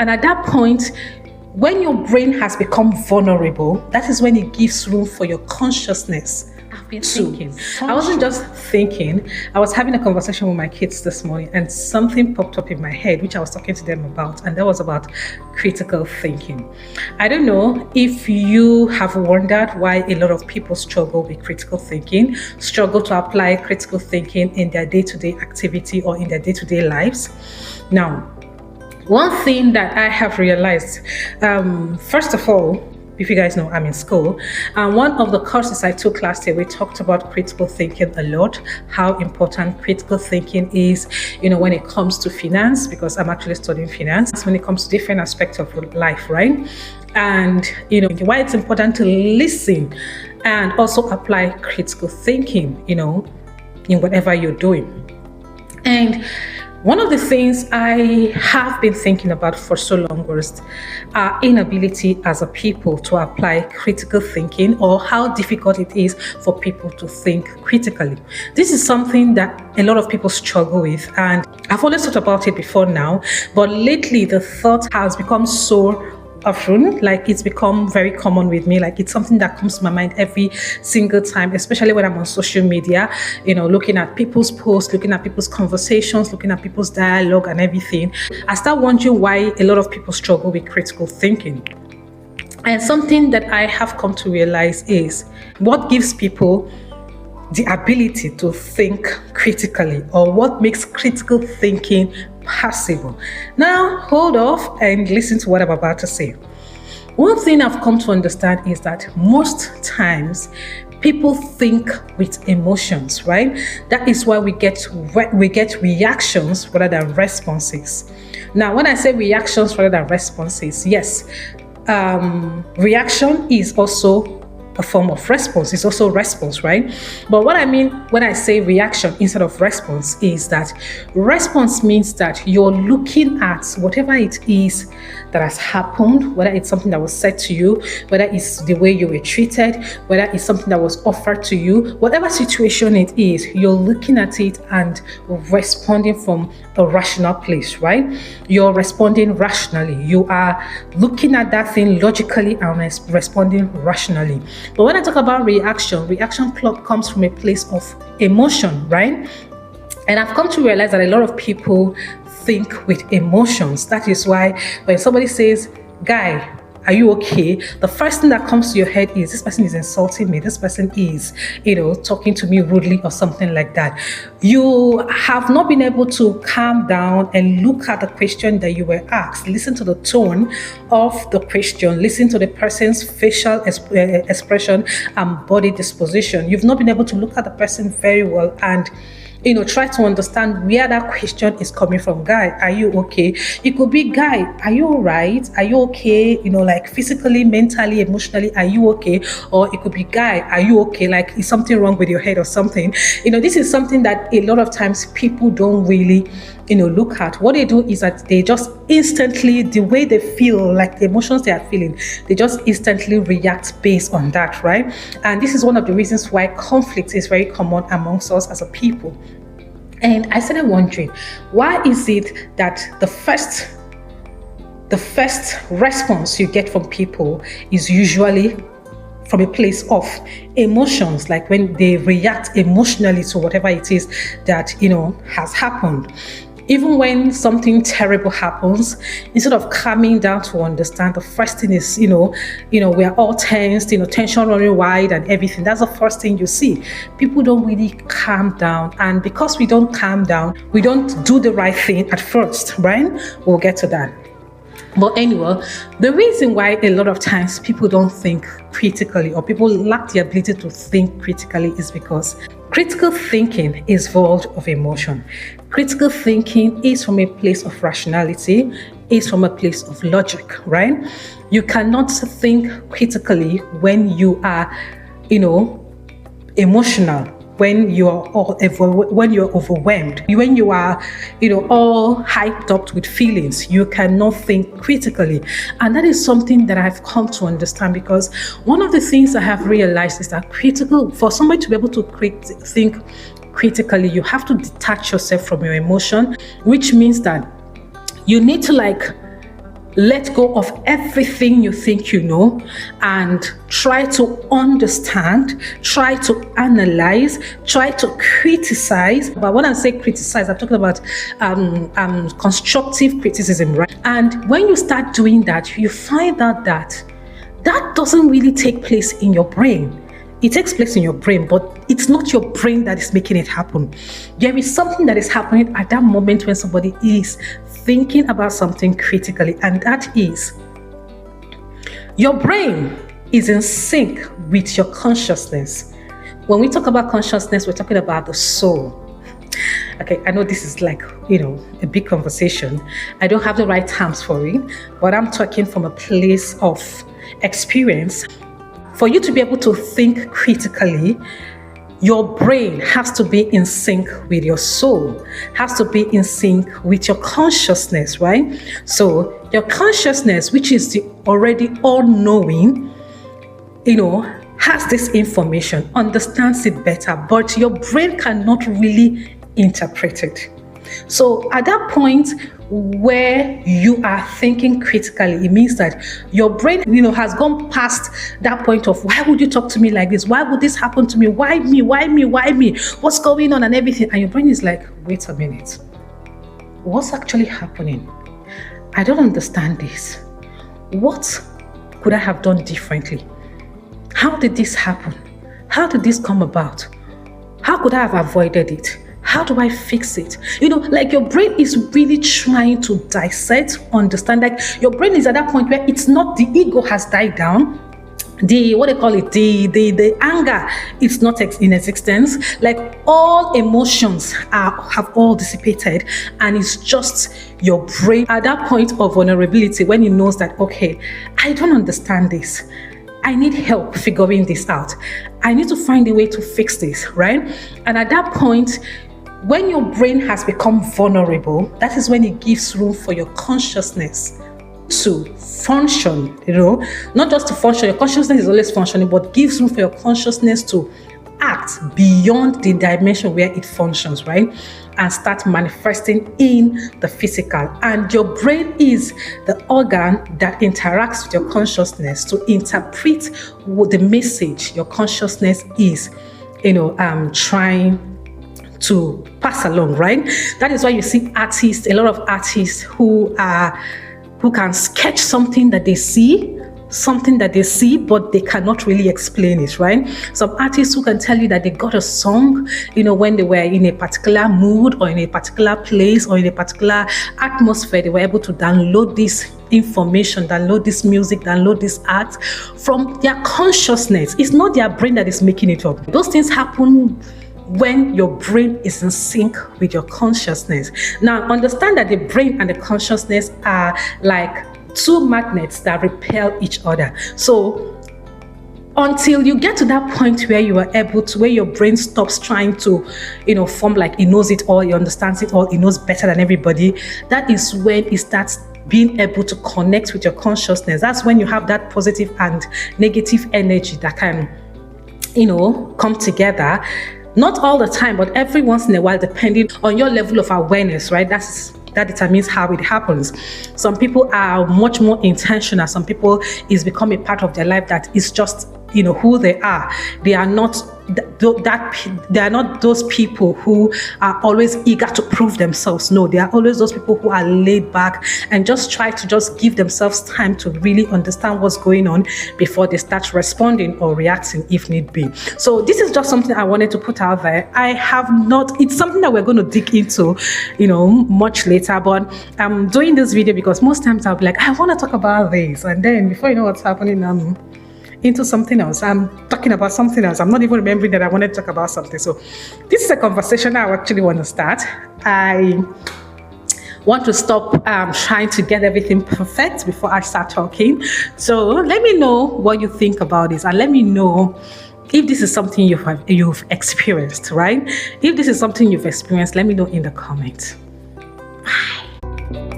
And at that point, when your brain has become vulnerable, that is when it gives room for your consciousness. I've been thinking. I wasn't just thinking. I was having a conversation with my kids this morning, and something popped up in my head, which I was talking to them about, and that was about critical thinking. I don't know if you have wondered why a lot of people struggle with critical thinking, struggle to apply critical thinking in their day-to-day activity or in their day-to-day lives. Now, one thing that I have realized, first of all, if you guys know, I'm in school, and one of the courses I took last year, we talked about critical thinking a lot, how important critical thinking is, when it comes to finance, because I'm actually studying finance, when it comes to different aspects of life, right? And, why it's important to listen and also apply critical thinking, in whatever you're doing. And one of the things I have been thinking about for so long was our inability as a people to apply critical thinking, or how difficult it is for people to think critically. This is something that a lot of people struggle with, and I've always thought about it before now, but lately the thought has become so often, like it's become very common with me, like it's something that comes to my mind every single time, especially when I'm on social media, looking at people's posts, looking at people's conversations, looking at people's dialogue and everything. I start wondering why a lot of people struggle with critical thinking. And something that I have come to realize is what gives people the ability to think critically, or what makes critical thinking possible. Now, hold off and listen to what I'm about to say. One thing I've come to understand is that most times people think with emotions, right? That is why we get reactions rather than responses. Now, when I say reactions rather than responses, yes, reaction is also a form of response. It's also response, right? But what I mean when I say reaction instead of response is that response means that you're looking at whatever it is that has happened, whether it's something that was said to you, whether it's the way you were treated, whether it's something that was offered to you, whatever situation it is, you're looking at it and responding from a rational place, right? You're responding rationally. You are looking at that thing logically and responding rationally. But when I talk about reaction comes from a place of emotion, right? And I've come to realize that a lot of people think with emotions. That is why when somebody says, "Guy, are you okay?" the first thing that comes to your head is, this person is insulting me, this person is, talking to me rudely or something like that. You have not been able to calm down and look at the question that you were asked. Listen to the tone of the question, listen to the person's facial expression and body disposition. You've not been able to look at the person very well and try to understand where that question is coming from. "Guy, are you okay?" It could be, "Guy, are you all right? Are you okay? Like physically, mentally, emotionally, are you okay?" Or it could be, "Guy, are you okay? Like, is something wrong with your head or something?" This is something that a lot of times people don't really, look at. What they do is that they just instantly, the way they feel, like the emotions they are feeling, they just instantly react based on that, right? And this is one of the reasons why conflict is very common amongst us as a people. And I started wondering, why is it that the first response you get from people is usually from a place of emotions, like when they react emotionally to whatever it is that has happened. Even when something terrible happens, instead of calming down to understand, the first thing is, we're all tensed, tension running wide and everything. That's the first thing you see. People don't really calm down. And because we don't calm down, we don't do the right thing at first, right? We'll get to that. But anyway, the reason why a lot of times people don't think critically, or people lack the ability to think critically, is because critical thinking is void of emotion. Critical thinking is from a place of rationality, is from a place of logic, right? You cannot think critically when you are, emotional, when you're overwhelmed, when you are, all hyped up with feelings. You cannot think critically. And that is something that I've come to understand, because one of the things I have realized is that for somebody to be able to think critically, you have to detach yourself from your emotion, which means that you need to let go of everything you think you know and try to understand, try to analyze, try to criticize. But when I say criticize, I'm talking about constructive criticism, right? And when you start doing that, you find out that that doesn't really take place in your brain. It takes place in your brain, but it's not your brain that is making it happen. There is something that is happening at that moment when somebody is thinking about something critically, and that is your brain is in sync with your consciousness. When we talk about consciousness, we're talking about the soul. Okay, I know this is like, a big conversation. I don't have the right terms for it, but I'm talking from a place of experience. For you to be able to think critically, your brain has to be in sync with your soul, has to be in sync with your consciousness, right? So your consciousness, which is the already all-knowing, has this information, understands it better, but your brain cannot really interpret it. So at that point where you are thinking critically, it means that your brain, has gone past that point of, why would you talk to me like this? Why would this happen to me? Why me? Why me? Why me? What's going on and everything? And your brain is like, wait a minute. What's actually happening? I don't understand this. What could I have done differently? How did this happen? How did this come about? How could I have avoided it? How do I fix it? Like your brain is really trying to dissect, understand. Like your brain is at that point where it's not, the ego has died down. The anger, it's not in existence. Like all emotions have all dissipated, and it's just your brain at that point of vulnerability when it knows that, okay, I don't understand this. I need help figuring this out. I need to find a way to fix this, right? And at that point, when your brain has become vulnerable, that is when it gives room for your consciousness to function, not just to function. Your consciousness is always functioning, but gives room for your consciousness to act beyond the dimension where it functions, right? And start manifesting in the physical. And your brain is the organ that interacts with your consciousness to interpret what the message your consciousness is, trying to pass along, right? That is why you see artists, a lot of artists who can sketch something that they see, but they cannot really explain it, right? Some artists who can tell you that they got a song, when they were in a particular mood or in a particular place or in a particular atmosphere, they were able to download this information, download this music, download this art from their consciousness. It's not their brain that is making it up. Those things happen when your brain is in sync with your consciousness. Now, understand that the brain and the consciousness are like two magnets that repel each other. So until you get to that point where you are able to, where your brain stops trying to, form like it knows it all, it understands it all, it knows better than everybody, that is when it starts being able to connect with your consciousness. That's when you have that positive and negative energy that can, come together. Not all the time, but every once in a while, depending on your level of awareness, right? That determines how it happens. Some people are much more intentional. Some people is become a part of their life that is just, who they are. They are not they are not those people who are always eager to prove themselves. No, they are always those people who are laid back and just try to just give themselves time to really understand what's going on before they start responding or reacting if need be. So this is just something I wanted to put out there. It's something that we're going to dig into, much later, but I'm doing this video because most times I'll be like, I want to talk about this, and then before you know what's happening, I'm into something else. I'm talking about something else. I'm not even remembering that I want to talk about something. So this is a conversation I actually want to start. I want to stop trying to get everything perfect before I start talking. So let me know what you think about this, and let me know if this is something you've experienced, right? If this is something you've experienced, let me know in the comments. Bye.